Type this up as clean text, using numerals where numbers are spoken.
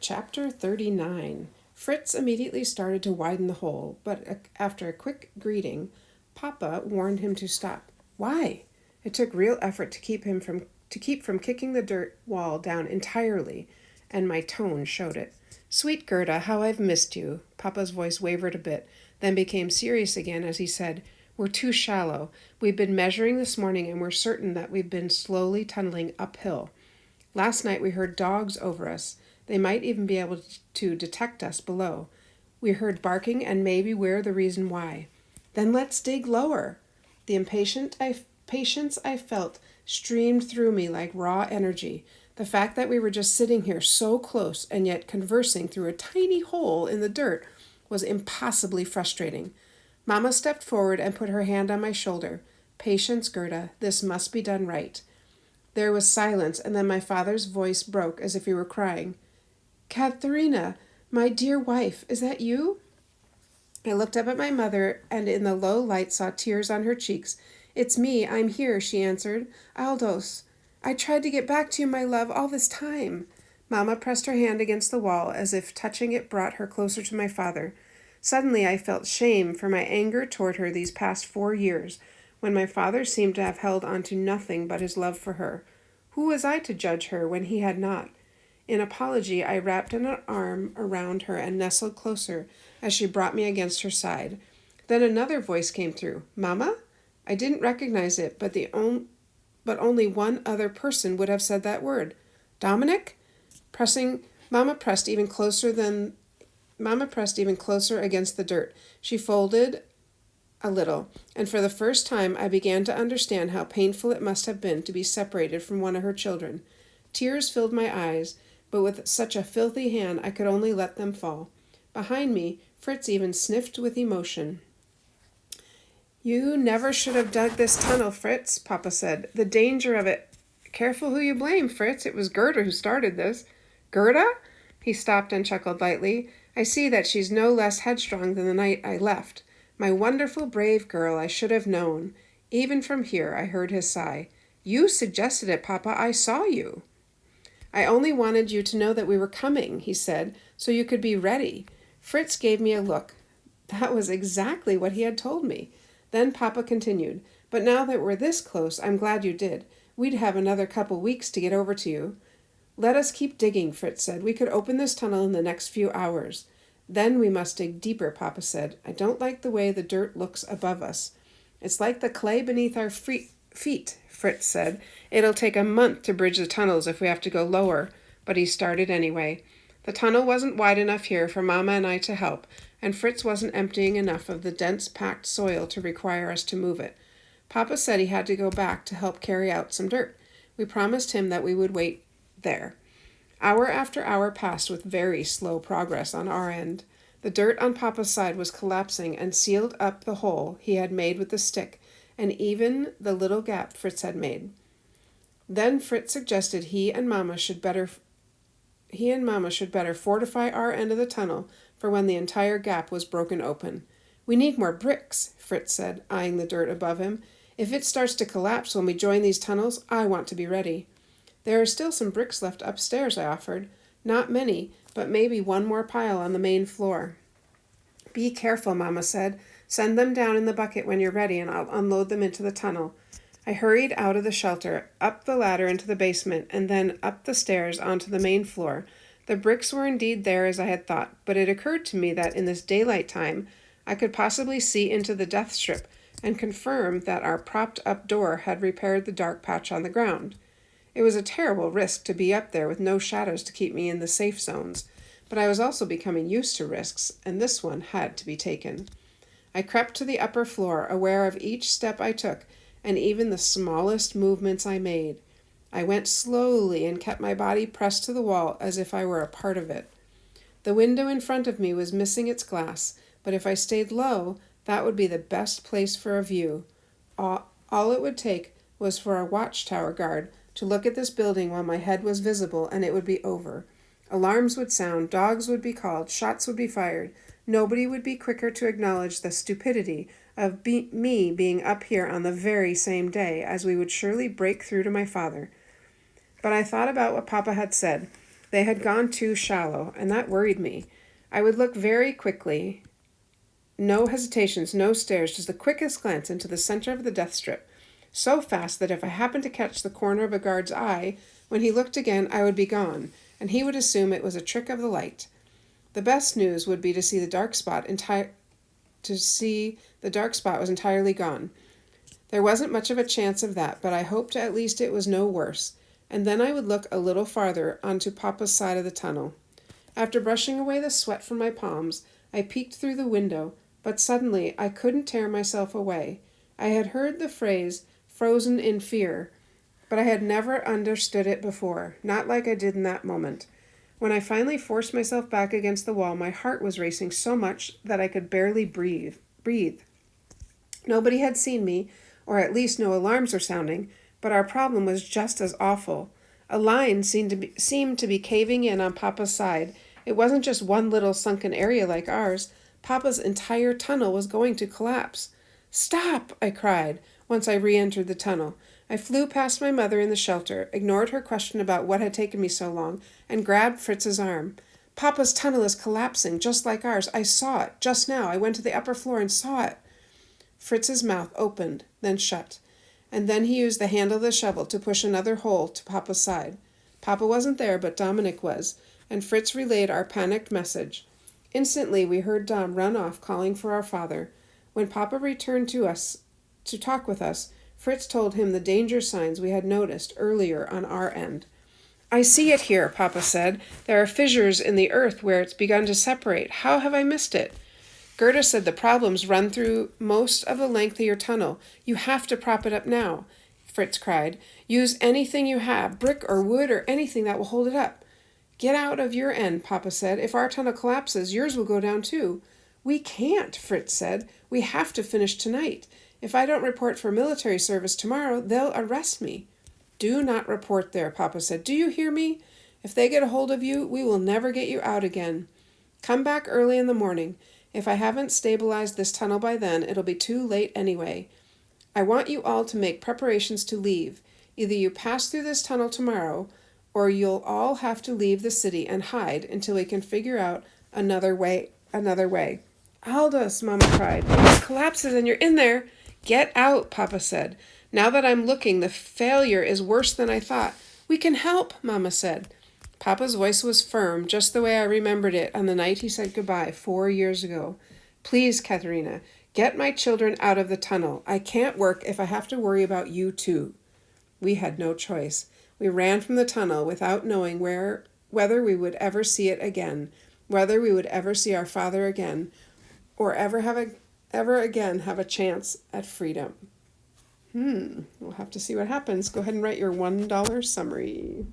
Chapter 39. Fritz immediately started to widen the hole, but after a quick greeting, Papa warned him to stop. Why? It took real effort to keep from kicking the dirt wall down entirely, and my tone showed it. Sweet Gerda, how I've missed you. Papa's voice wavered a bit, then became serious again as he said, We're too shallow. We've been measuring this morning and we're certain that we've been slowly tunneling uphill. Last night we heard dogs over us. They might even be able to detect us below. We heard barking and maybe we're the reason why. Then let's dig lower. The patience I felt streamed through me like raw energy. The fact that we were just sitting here so close and yet conversing through a tiny hole in the dirt was impossibly frustrating. Mamma stepped forward and put her hand on my shoulder. Patience, Gerda. This must be done right. There was silence, and then my father's voice broke as if he were crying. Katharina, my dear wife, is that you? I looked up at my mother, and in the low light saw tears on her cheeks. It's me, I'm here, she answered. Aldous, I tried to get back to you, my love, all this time. Mamma pressed her hand against the wall, as if touching it brought her closer to my father. Suddenly I felt shame for my anger toward her these past 4 years, when my father seemed to have held on to nothing but his love for her. Who was I to judge her when he had not? In apology, I wrapped an arm around her and nestled closer as she brought me against her side. Then another voice came through. Mamma? I didn't recognize it, but only one other person would have said that word. Dominic? Mamma pressed even closer against the dirt. She folded a little, and for the first time I began to understand how painful it must have been to be separated from one of her children. Tears filled my eyes, but with such a filthy hand I could only let them fall. Behind me, Fritz even sniffed with emotion. You never should have dug this tunnel, Fritz, Papa said. The danger of it. Careful who you blame, Fritz. It was Gerda who started this. Gerda? He stopped and chuckled lightly. I see that she's no less headstrong than the night I left. My wonderful, brave girl, I should have known. Even from here, I heard his sigh. You suggested it, Papa. I saw you. I only wanted you to know that we were coming, he said, so you could be ready. Fritz gave me a look. That was exactly what he had told me. Then Papa continued, But now that we're this close, I'm glad you did. We'd have another couple weeks to get over to you. Let us keep digging, Fritz said. We could open this tunnel in the next few hours. Then we must dig deeper, Papa said. I don't like the way the dirt looks above us. It's like the clay beneath our feet, Fritz said. It'll take a month to bridge the tunnels if we have to go lower. But he started anyway. The tunnel wasn't wide enough here for Mamma and I to help, and Fritz wasn't emptying enough of the dense packed soil to require us to move it. Papa said he had to go back to help carry out some dirt. We promised him that we would wait there. Hour after hour passed with very slow progress on our end. The dirt on Papa's side was collapsing and sealed up the hole he had made with the stick, and even the little gap Fritz had made. Then Fritz suggested he and Mamma should better fortify our end of the tunnel for when the entire gap was broken open. We need more bricks, Fritz said, eyeing the dirt above him. If it starts to collapse when we join these tunnels, I want to be ready. There are still some bricks left upstairs, I offered. Not many, but maybe one more pile on the main floor. Be careful, Mamma said. Send them down in the bucket when you're ready, and I'll unload them into the tunnel. I hurried out of the shelter, up the ladder into the basement, and then up the stairs onto the main floor. The bricks were indeed there as I had thought, but it occurred to me that in this daylight time I could possibly see into the death strip and confirm that our propped-up door had repaired the dark patch on the ground. It was a terrible risk to be up there with no shadows to keep me in the safe zones, but I was also becoming used to risks, and this one had to be taken. I crept to the upper floor, aware of each step I took, and even the smallest movements I made. I went slowly and kept my body pressed to the wall as if I were a part of it. The window in front of me was missing its glass, but if I stayed low, that would be the best place for a view. All it would take was for a watchtower guard to look at this building while my head was visible, and it would be over. Alarms would sound, dogs would be called, shots would be fired. Nobody would be quicker to acknowledge the stupidity of me being up here on the very same day, as we would surely break through to my father. But I thought about what Papa had said. They had gone too shallow, and that worried me. I would look very quickly, no hesitations, no stares, just the quickest glance into the center of the death strip, so fast that if I happened to catch the corner of a guard's eye, when he looked again, I would be gone, and he would assume it was a trick of the light. The best news would be to see the dark spot was entirely gone. There wasn't much of a chance of that, but I hoped at least it was no worse, and then I would look a little farther onto Papa's side of the tunnel. After brushing away the sweat from my palms, I peeked through the window, but suddenly I couldn't tear myself away. I had heard the phrase, frozen in fear, but I had never understood it before, not like I did in that moment. When I finally forced myself back against the wall, my heart was racing so much that I could barely breathe. Nobody had seen me, or at least no alarms were sounding, but our problem was just as awful. A line seemed to be caving in on Papa's side. It wasn't just one little sunken area like ours. Papa's entire tunnel was going to collapse. "Stop!" I cried, once I re-entered the tunnel. I flew past my mother in the shelter, ignored her question about what had taken me so long, and grabbed Fritz's arm. "Papa's tunnel is collapsing, just like ours. I saw it, just now. I went to the upper floor and saw it." Fritz's mouth opened, then shut, and then he used the handle of the shovel to push another hole to Papa's side. Papa wasn't there, but Dominic was, and Fritz relayed our panicked message. Instantly, we heard Dom run off, calling for our father. When Papa returned to talk with us, Fritz told him the danger signs we had noticed earlier on our end. "I see it here," Papa said. "There are fissures in the earth where it's begun to separate. How have I missed it?" "Gerda said the problems run through most of the length of your tunnel. You have to prop it up now," Fritz cried. "Use anything you have, brick or wood or anything that will hold it up." "Get out of your end," Papa said. "If our tunnel collapses, yours will go down too." "We can't," Fritz said. "We have to finish tonight. If I don't report for military service tomorrow, they'll arrest me." "Do not report there," Papa said. "Do you hear me? If they get a hold of you, we will never get you out again. Come back early in the morning. If I haven't stabilized this tunnel by then, it'll be too late anyway. I want you all to make preparations to leave. Either you pass through this tunnel tomorrow, or you'll all have to leave the city and hide until we can figure out another way. "Aldous," Mama cried. "If it collapses and you're in there." "Get out," Papa said. "Now that I'm looking, the failure is worse than I thought." "We can help," Mama said. Papa's voice was firm, just the way I remembered it on the night he said goodbye 4 years ago. "Please, Katharina, get my children out of the tunnel. I can't work if I have to worry about you too." We had no choice. We ran from the tunnel without knowing whether we would ever see it again, whether we would ever see our father again, or ever again have a chance at freedom. We'll have to see what happens. Go ahead and write your $1 summary.